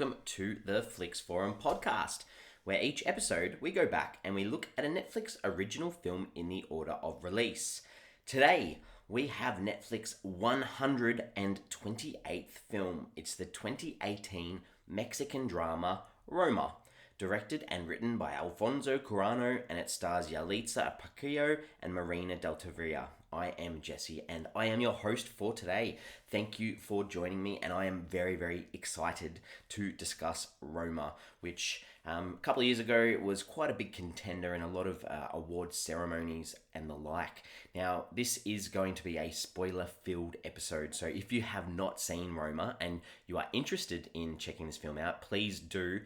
welcome to the Flicks Forum podcast, where each episode we go back and we look at a Netflix original film in the order of release. Today, we have Netflix 128th film. It's the 2018 Mexican drama Roma, directed and written by Alfonso Cuaron, and it stars Yalitza, Aparicio, and Marina del Tavira. I am Jesse, and I am your host for today. Thank you for joining me, and I am very, very excited to discuss Roma, which a couple of years ago was quite a big contender in a lot of award ceremonies and the like. Now, this is going to be a spoiler-filled episode, so if you have not seen Roma and you are interested in checking this film out, please do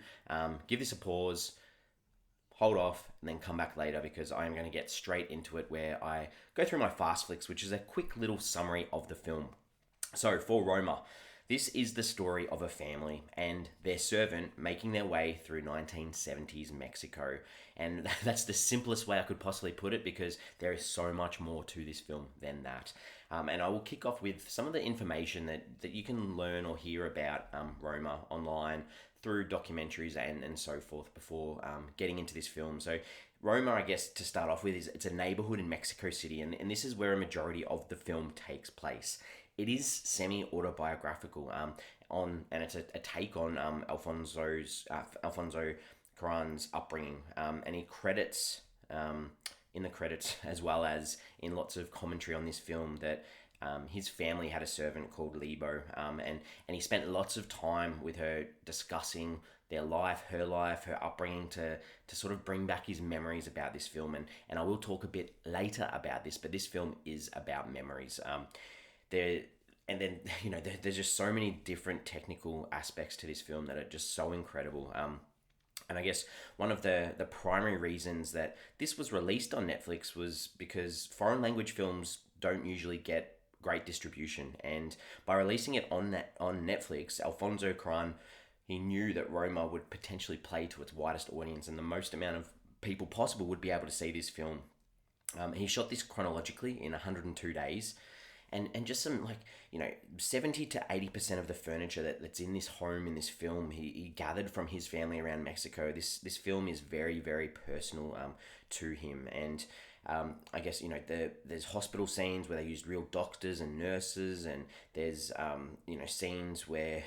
give this a pause, hold off, and then come back later, because I am going to get straight into it, where I go through my fast flicks, which is a quick little summary of the film. So for Roma, this is the story of a family and their servant making their way through 1970s Mexico. And that's the simplest way I could possibly put it, because there is so much more to this film than that. And I will kick off with some of the information that you can learn or hear about Roma online through documentaries and so forth before getting into this film. So Roma, I guess, to start off with, it's a neighborhood in Mexico City, and this is where a majority of the film takes place. It is semi-autobiographical, and it's a take on Alfonso Cuaron's upbringing, and he credits in the credits, as well as in lots of commentary on this film, that his family had a servant called Lebo, and he spent lots of time with her discussing their life, her upbringing, to sort of bring back his memories about this film. And I will talk a bit later about this, but this film is about memories. There's just so many different technical aspects to this film that are just so incredible. And I guess one of the primary reasons that this was released on Netflix was because foreign language films don't usually get great distribution, and by releasing it on Netflix, Alfonso Cuarón, he knew that Roma would potentially play to its widest audience, and the most amount of people possible would be able to see this film. He shot this chronologically in 102 days, and just some 70 to 80% of the furniture that's in this home in this film he gathered from his family around Mexico. This film is very, very personal to him, and I guess there's hospital scenes where they used real doctors and nurses, and there's scenes where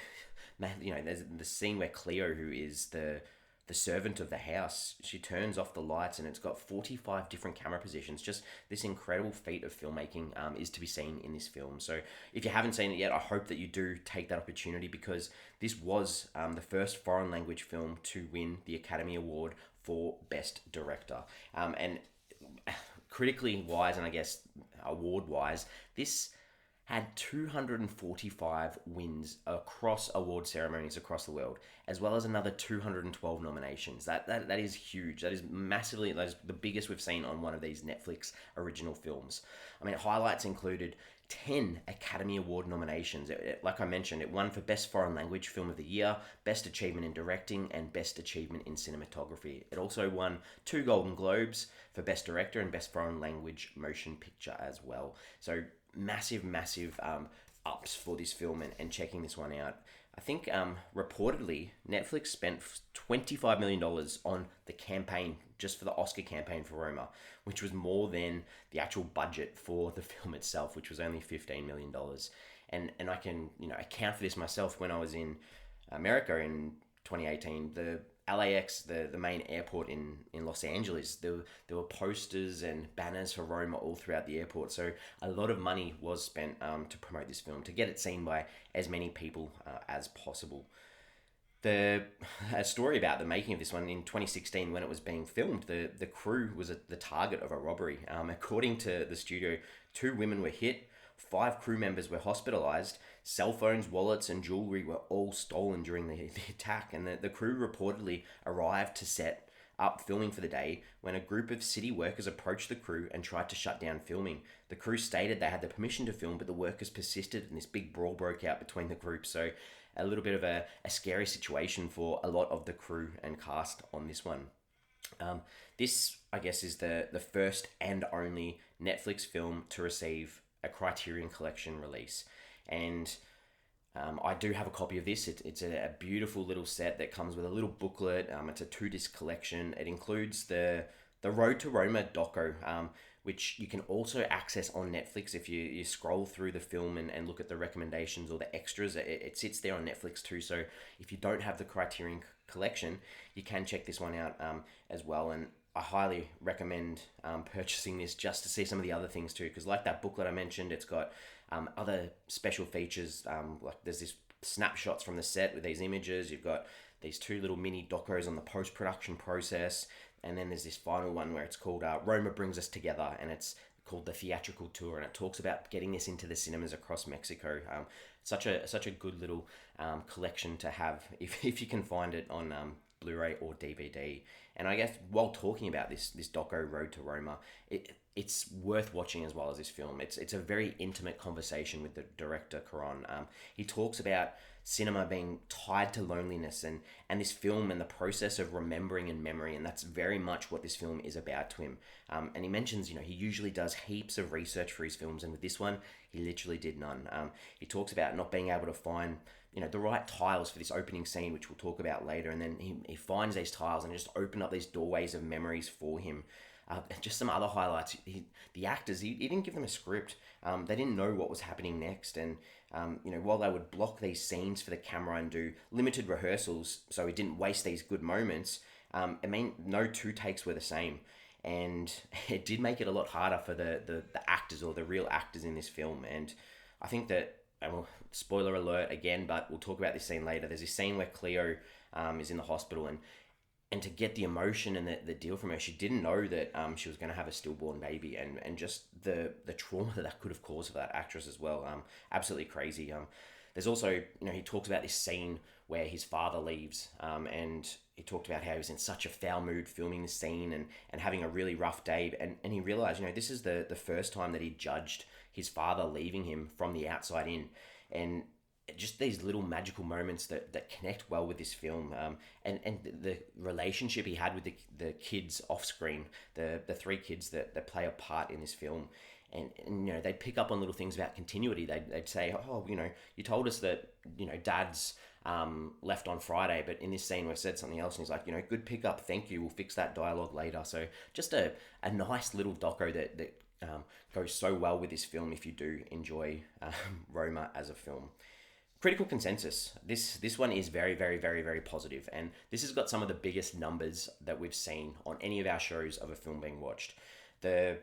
there's the scene where Cleo, who is the servant of the house, she turns off the lights, and it's got 45 different camera positions. Just this incredible feat of filmmaking is to be seen in this film. So if you haven't seen it yet, I hope that you do take that opportunity, because this was the first foreign language film to win the Academy Award for Best Director. And critically wise, and I guess award wise, this had 245 wins across award ceremonies across the world, as well as another 212 nominations. That is huge. That is massively, that is the biggest we've seen on one of these Netflix original films. I mean, highlights included 10 Academy Award nominations. Like I mentioned, it won for Best Foreign Language Film of the Year, Best Achievement in Directing, and Best Achievement in Cinematography. It also won 2 Golden Globes for Best Director and Best Foreign Language Motion Picture as well. So massive ups for this film, and checking this one out. I think reportedly Netflix spent $25 million on the campaign, just for the Oscar campaign for Roma, which was more than the actual budget for the film itself, which was only $15 million. And I can account for this myself. When I was in America in 2018, the LAX, the main airport in Los Angeles, there were posters and banners for Roma all throughout the airport. So a lot of money was spent to promote this film, to get it seen by as many people as possible. A story about the making of this one: in 2016, when it was being filmed, the crew was the target of a robbery. According to the studio, 2 women were hit, 5 crew members were hospitalized, cell phones, wallets, and jewelry were all stolen during the attack, and the crew reportedly arrived to set up filming for the day when a group of city workers approached the crew and tried to shut down filming. The crew stated they had the permission to film, but the workers persisted, and this big brawl broke out between the groups. So a little bit of a scary situation for a lot of the crew and cast on this one. This, I guess, is the first and only Netflix film to receive a Criterion Collection release. And I do have a copy of this. It's a beautiful little set that comes with a little booklet. It's a 2 disc collection. It includes the Road to Roma doco, which you can also access on Netflix if you scroll through the film and look at the recommendations or the extras. It sits there on Netflix too. So if you don't have the Criterion collection, you can check this one out as well. And I highly recommend purchasing this just to see some of the other things too, because like that booklet I mentioned, it's got other special features. Like there's this snapshots from the set with these images. You've got these 2 little mini docos on the post-production process, and then there's this final one where it's called Roma Brings Us Together, and it's called the theatrical tour, and it talks about getting this into the cinemas across Mexico. Such a good little collection to have if you can find it on Blu-ray or DVD. And I guess while talking about this doco Road to Roma, it's worth watching as well as this film. It's a very intimate conversation with the director Cuaron. He talks about cinema being tied to loneliness and this film and the process of remembering and memory, and that's very much what this film is about to him. And he mentions, he usually does heaps of research for his films, and with this one, he literally did none. He talks about not being able to find the right tiles for this opening scene, which we'll talk about later, and then he finds these tiles and just open up these doorways of memories for him. Just some other highlights. The actors, he didn't give them a script. They didn't know what was happening next, and while they would block these scenes for the camera and do limited rehearsals, so he didn't waste these good moments. No 2 takes were the same, and it did make it a lot harder for the actors or the real actors in this film. And I think that, well, spoiler alert again, but we'll talk about this scene later. There's this scene where Cleo is in the hospital, and to get the emotion and the deal from her, she didn't know that she was going to have a stillborn baby, and just the trauma that could have caused for that actress as well. Absolutely crazy. There's also, he talks about this scene where his father leaves, and he talked about how he was in such a foul mood filming the scene and having a really rough day, and he realized, this is the first time that he judged his father leaving him from the outside in, and just these little magical moments that connect well with this film, and the relationship he had with the kids off screen, the 3 kids that play a part in this film. And they'd pick up on little things about continuity. They'd say, oh, you told us that, Dad's left on Friday, but in this scene we've said something else. And he's like, good pickup, thank you, we'll fix that dialogue later. So just a nice little doco that goes so well with this film if you do enjoy Roma as a film. Critical consensus. This one is very, very, very, very positive, and this has got some of the biggest numbers that we've seen on any of our shows of a film being watched. The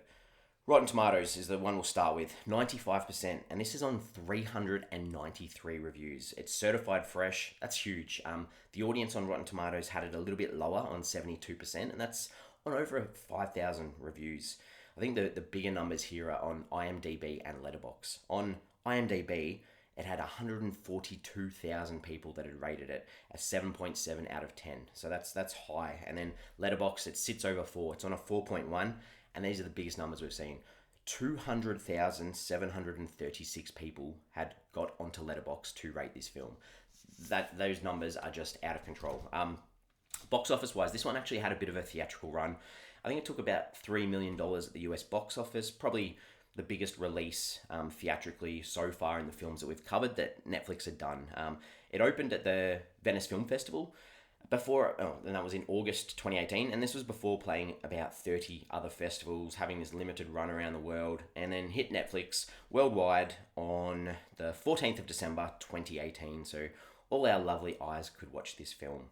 Rotten Tomatoes is the one we'll start with, 95%, and this is on 393 reviews. It's certified fresh. That's huge. The audience on Rotten Tomatoes had it a little bit lower on 72%, and that's on over 5,000 reviews. I think the bigger numbers here are on IMDb and Letterboxd. On IMDb, it had 142,000 people that had rated it a 7.7 out of 10. So that's high. And then Letterboxd, it sits over 4. It's on a 4.1, and these are the biggest numbers we've seen. 200,736 people had got onto Letterboxd to rate this film. Those numbers are just out of control. Box office wise, this one actually had a bit of a theatrical run. I think it took about $3 million at the US box office, probably the biggest release theatrically so far in the films that we've covered that Netflix had done. It opened at the Venice Film Festival and that was in August 2018, and this was before playing about 30 other festivals, having this limited run around the world, and then hit Netflix worldwide on the 14th of December 2018, so all our lovely eyes could watch this film.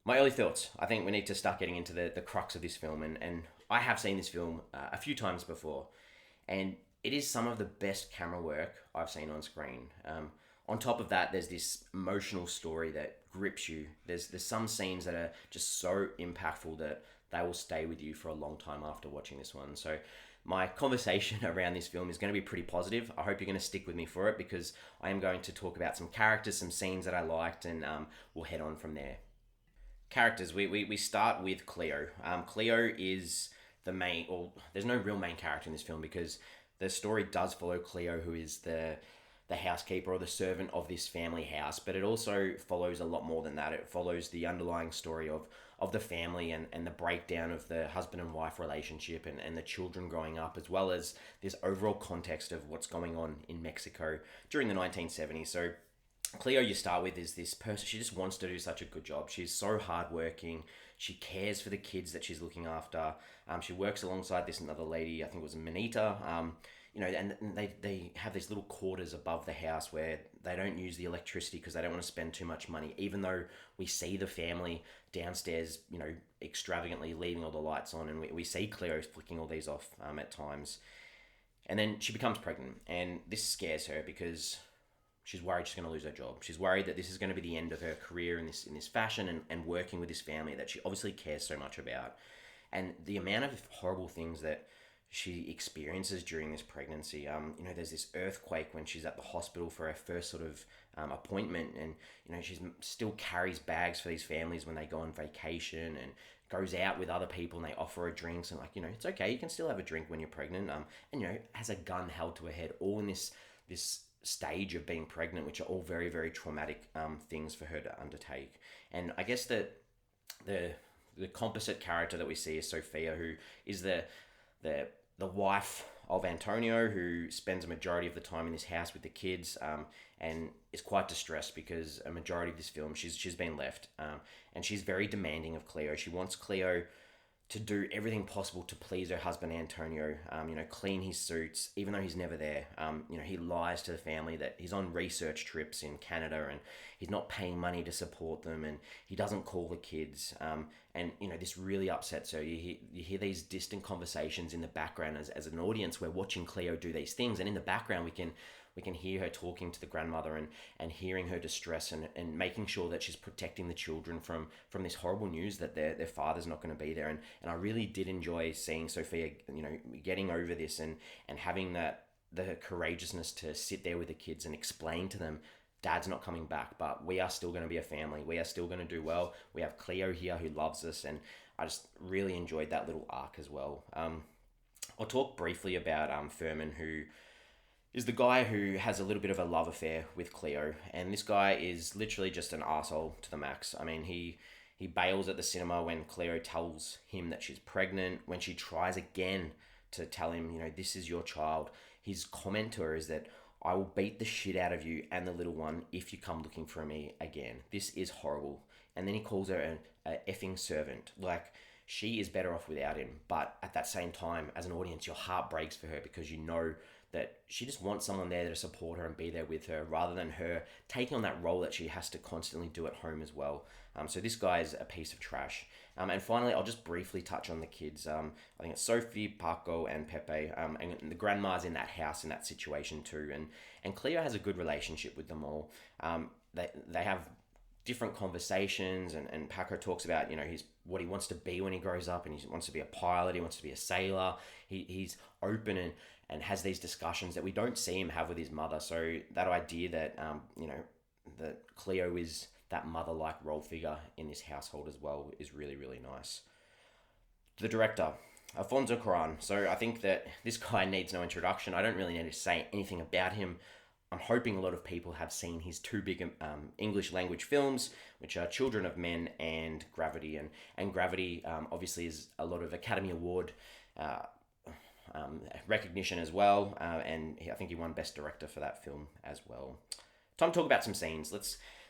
My early thoughts. I think we need to start getting into the crux of this film, and I have seen this film a few times before, and it is some of the best camera work I've seen on screen. On top of that, there's this emotional story that grips you. There's some scenes that are just so impactful that they will stay with you for a long time after watching this one. So my conversation around this film is going to be pretty positive. I hope you're going to stick with me for it, because I am going to talk about some characters, some scenes that I liked, and we'll head on from there. Characters, we start with Cleo. Cleo is the main, or there's no real main character in this film, because the story does follow Cleo, who is the housekeeper or the servant of this family house, but it also follows a lot more than that. It follows the underlying story of the family and the breakdown of the husband and wife relationship and the children growing up, as well as this overall context of what's going on in Mexico during the 1970s. So Cleo, you start with, is this person. She just wants to do such a good job. She's so hardworking. She cares for the kids that she's looking after. She works alongside this another lady. I think it was Manita. And they have these little quarters above the house where they don't use the electricity because they don't want to spend too much money. Even though we see the family downstairs, extravagantly leaving all the lights on, and we see Cleo flicking all these off at times. And then she becomes pregnant, and this scares her because she's worried she's going to lose her job. She's worried that this is going to be the end of her career in this fashion and working with this family that she obviously cares so much about. And the amount of horrible things that she experiences during this pregnancy. There's this earthquake when she's at the hospital for her first sort of appointment, and she still carries bags for these families when they go on vacation, and goes out with other people and they offer her drinks, and it's okay, you can still have a drink when you're pregnant. And has a gun held to her head, all in this stage of being pregnant, which are all very, very traumatic things for her to undertake. And I guess that the composite character that we see is Sophia, who is the wife of Antonio, who spends a majority of the time in this house with the kids, and is quite distressed because a majority of this film she's been left, and she's very demanding of Cleo. She wants Cleo to do everything possible to please her husband Antonio. Clean his suits, even though he's never there. He lies to the family that he's on research trips in Canada and he's not paying money to support them, and he doesn't call the kids. This really upsets her. You hear these distant conversations in the background as an audience. We're watching Cleo do these things, and in the background we can hear her talking to the grandmother and hearing her distress and making sure that she's protecting the children from this horrible news that their father's not going to be there. And I really did enjoy seeing Sophia, getting over this and having the courageousness to sit there with the kids and explain to them, Dad's not coming back, but we are still going to be a family. We are still going to do well. We have Cleo here who loves us, and I just really enjoyed that little arc as well. I'll talk briefly about Furman, who is the guy who has a little bit of a love affair with Cleo, and this guy is literally just an asshole to the max. I mean, he bails at the cinema when Cleo tells him that she's pregnant. When she tries again to tell him, this is your child, his comment to her is that, I will beat the shit out of you and the little one if you come looking for me again. This is horrible. And then he calls her an effing servant. Like, she is better off without him. But at that same time, as an audience, your heart breaks for her because you know that she just wants someone there to support her and be there with her, rather than her taking on that role that she has to constantly do at home as well. So this guy is a piece of trash. And finally, I'll just briefly touch on the kids. I think it's Sophie, Paco, and Pepe. And the grandma's in that house in that situation too. And Cleo has a good relationship with them all. They have different conversations, and Paco talks about what he wants to be when he grows up, and he wants to be a pilot, he wants to be a sailor. He's open and has these discussions that we don't see him have with his mother. So that idea that that Cleo is that mother-like role figure in this household as well is really, really nice. The director, Alfonso Cuaron. So I think that this guy needs no introduction. I don't really need to say anything about him. I'm hoping a lot of people have seen his two big English language films, which are Children of Men and Gravity. And Gravity obviously is a lot of Academy Award recognition as well. And I think he won Best Director for that film as well. Time to talk about some scenes.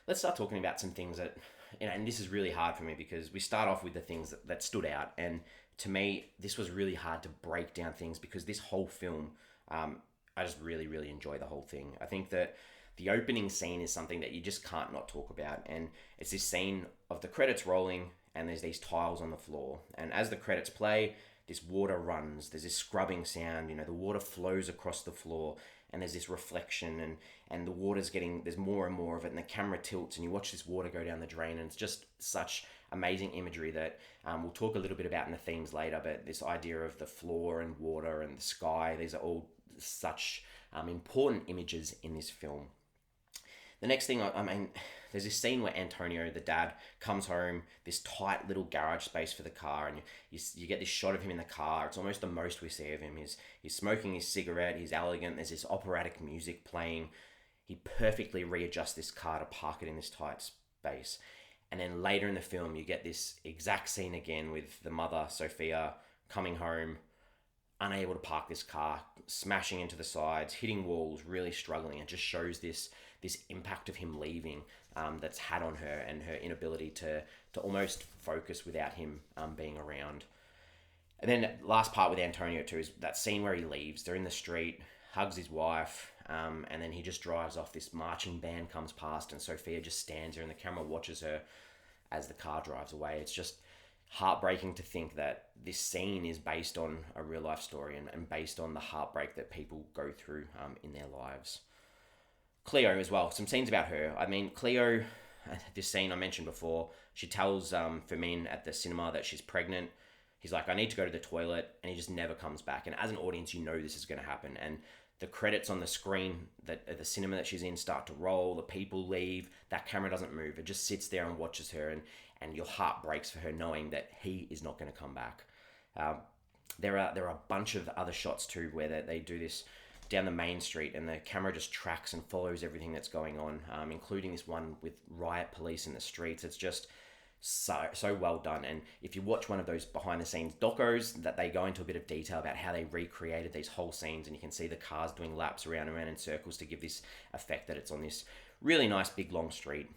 Let's start talking about some things that, and this is really hard for me because we start off with the things that stood out. And to me, this was really hard to break down things because this whole film, I just really, really enjoy the whole thing. I think that the opening scene is something that you just can't not talk about. And it's this scene of the credits rolling and there's these tiles on the floor. And as the credits play, this water runs, there's this scrubbing sound, the water flows across the floor and there's this reflection and the water's there's more and more of it, and the camera tilts and you watch this water go down the drain, and it's just such amazing imagery that we'll talk a little bit about in the themes later, but this idea of the floor and water and the sky, these are all such important images in this film. The next thing, there's this scene where Antonio, the dad, comes home, this tight little garage space for the car, and you get this shot of him in the car. It's almost the most we see of him. He's smoking his cigarette, he's elegant, there's this operatic music playing. He perfectly readjusts this car to park it in this tight space. And then later in the film, you get this exact scene again with the mother, Sophia, coming home, unable to park this car, smashing into the sides, hitting walls, really struggling. It just shows this impact of him leaving, that's had on her, and her inability to almost focus without him being around. And then last part with Antonio too is that scene where he leaves. They're in the street, hugs his wife, and then he just drives off. This marching band comes past, and Sophia just stands there, and the camera watches her as the car drives away. It's just heartbreaking to think that this scene is based on a real life story, and based on the heartbreak that people go through in their lives. Cleo as well, some scenes about her. I mean, Cleo, this scene I mentioned before, she tells Fermin at the cinema that she's pregnant. He's like, I need to go to the toilet, and he just never comes back. And as an audience, you know this is going to happen. And the credits on the screen that at the cinema that she's in start to roll, the people leave, that camera doesn't move. It just sits there and watches her, and your heart breaks for her knowing that he is not going to come back. There are a bunch of other shots too where they do this down the main street, and the camera just tracks and follows everything that's going on, including this one with riot police in the streets. It's just so well done. And if you watch one of those behind the scenes docos, that they go into a bit of detail about how they recreated these whole scenes, and you can see the cars doing laps around and around in circles to give this effect that it's on this really nice big long street.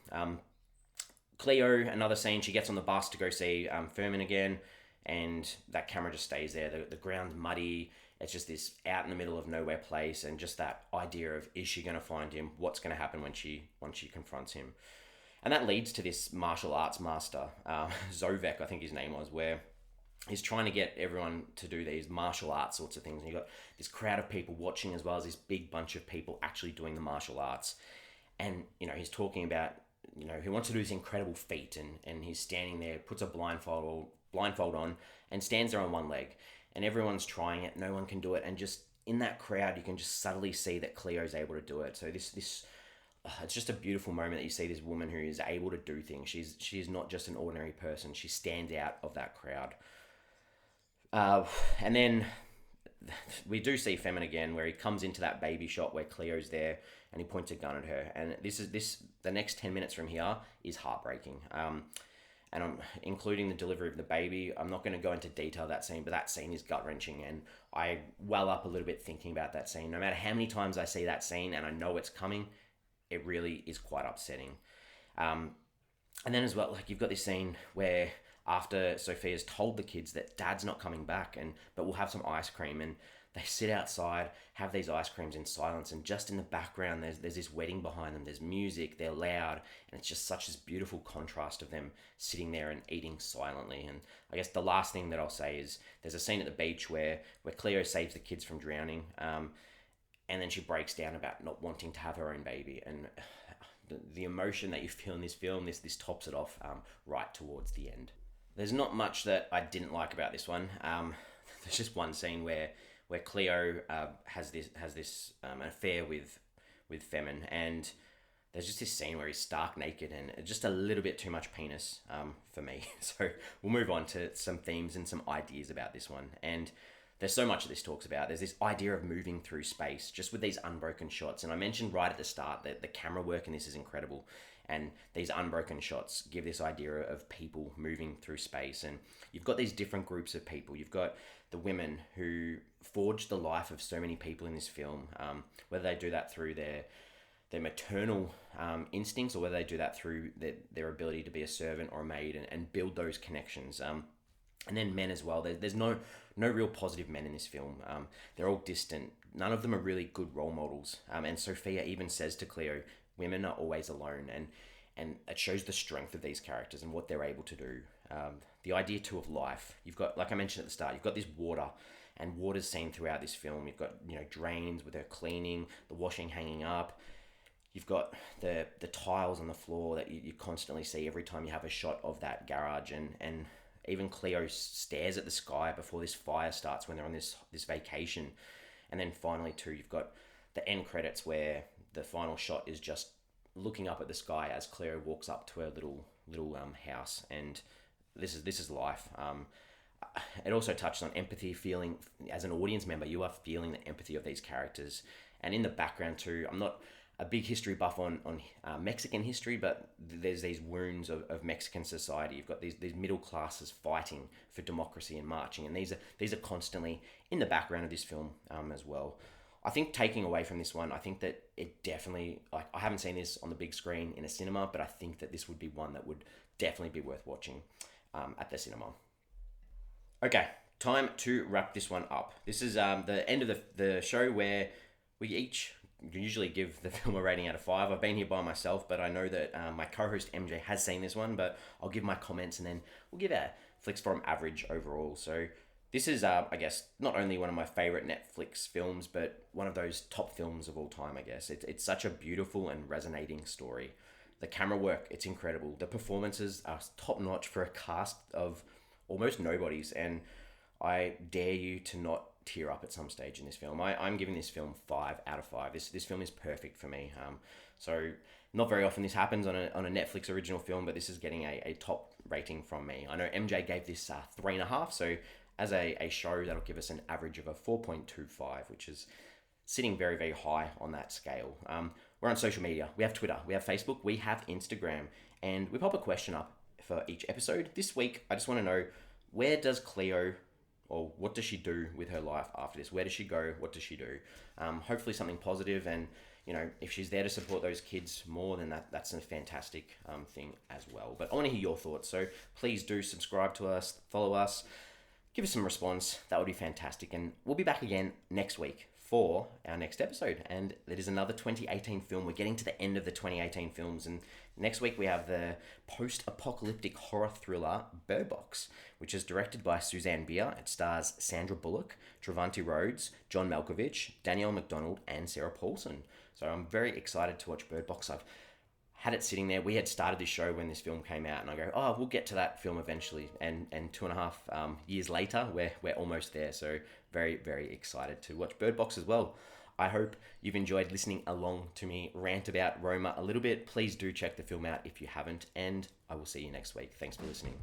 Cleo, another scene, she gets on the bus to go see Fermin again, and that camera just stays there. The ground's muddy. It's just this out in the middle of nowhere place, and just that idea of, is she going to find him? What's going to happen once she confronts him? And that leads to this martial arts master, Zovek, I think his name was, where he's trying to get everyone to do these martial arts sorts of things. And you've got this crowd of people watching, as well as this big bunch of people actually doing the martial arts. And, he's talking about, he wants to do this incredible feat, and he's standing there, puts a blindfold on, and stands there on one leg. And everyone's trying it, no one can do it. And just in that crowd, you can just subtly see that Cleo's able to do it. So this it's just a beautiful moment that you see this woman who is able to do things. She's not just an ordinary person. She stands out of that crowd. And then we do see Femin again, where he comes into that baby shot where Cleo's there, and he points a gun at her. And the next 10 minutes from here is heartbreaking. And I'm including the delivery of the baby. I'm not going to go into detail of that scene, but that scene is gut-wrenching, and I well up a little bit thinking about that scene. No matter how many times I see that scene and I know it's coming, it really is quite upsetting. And then as well, you've got this scene where after Sophia's told the kids that Dad's not coming back, but we'll have some ice cream, and they sit outside, have these ice creams in silence, and just in the background there's this wedding behind them. There's music, they're loud, and it's just such this beautiful contrast of them sitting there and eating silently. And I guess the last thing that I'll say is there's a scene at the beach where Cleo saves the kids from drowning, and then she breaks down about not wanting to have her own baby. And the emotion that you feel in this film, this tops it off right towards the end. There's not much that I didn't like about this one. There's just one scene where Cleo has this affair with Femin, and there's just this scene where he's stark naked, and just a little bit too much penis for me. So we'll move on to some themes and some ideas about this one. And there's so much that this talks about. There's this idea of moving through space, just with these unbroken shots. And I mentioned right at the start that the camera work in this is incredible. And these unbroken shots give this idea of people moving through space. And you've got these different groups of people. You've got the women who forged the life of so many people in this film, whether they do that through their maternal instincts, or whether they do that through their ability to be a servant or a maid and build those connections. And then men as well. There's no real positive men in this film. They're all distant. None of them are really good role models. And Sophia even says to Cleo, women are always alone. And it shows the strength of these characters and what they're able to do. The idea too of life. You've got, like I mentioned at the start, you've got this water, and water's seen throughout this film. You've got drains with her cleaning, the washing hanging up. You've got the tiles on the floor that you constantly see every time you have a shot of that garage, and even Cleo stares at the sky before this fire starts when they're on this vacation. And then finally too, you've got the end credits where the final shot is just looking up at the sky as Cleo walks up to her little house. And this is life. It also touched on empathy, feeling as an audience member, you are feeling the empathy of these characters. And in the background too, I'm not a big history buff on Mexican history, but there's these wounds of Mexican society. You've got these middle classes fighting for democracy and marching, and these are constantly in the background of this film as well. I think taking away from this one, I think that it definitely, like, I haven't seen this on the big screen in a cinema, but I think that this would be one that would definitely be worth watching at the cinema. Okay, time to wrap this one up. This is the end of the show where we each usually give the film a rating out of 5. I've been here by myself, but I know that my co-host MJ has seen this one, but I'll give my comments and then we'll give our Flicks from average overall. So this is, I guess, not only one of my favorite Netflix films, but one of those top films of all time, I guess. It's such a beautiful and resonating story. The camera work, it's incredible. The performances are top notch for a cast of almost nobodies, and I dare you to not tear up at some stage in this film. I'm giving this film 5 out of 5. This film is perfect for me. So not very often this happens on a Netflix original film, but this is getting a top rating from me. I know MJ gave this 3.5, so as a show, that'll give us an average of a 4.25, which is sitting very, very high on that scale. We're on social media. We have Twitter, we have Facebook, we have Instagram, and we pop a question up for each episode. This week, I just want to know, where does Cleo, or what does she do with her life after this? Where does she go? What does she do? Hopefully something positive, and if she's there to support those kids more, then that's a fantastic thing as well. But I want to hear your thoughts, so please do subscribe to us, follow us, give us some response. That would be fantastic, and we'll be back again next week for our next episode, and it is another 2018 film. We're getting to the end of the 2018 films, and next week we have the post-apocalyptic horror thriller Bird Box, which is directed by Suzanne Bier. It stars Sandra Bullock, Trevante Rhodes, John Malkovich, Danielle McDonald, and Sarah Paulson. So I'm very excited to watch Bird Box. I've had it sitting there. We had started this show when this film came out, and I go, oh, we'll get to that film eventually. And 2.5 years later, we're almost there. So very, very excited to watch Bird Box as well. I hope you've enjoyed listening along to me rant about Roma a little bit. Please do check the film out if you haven't, and I will see you next week. Thanks for listening.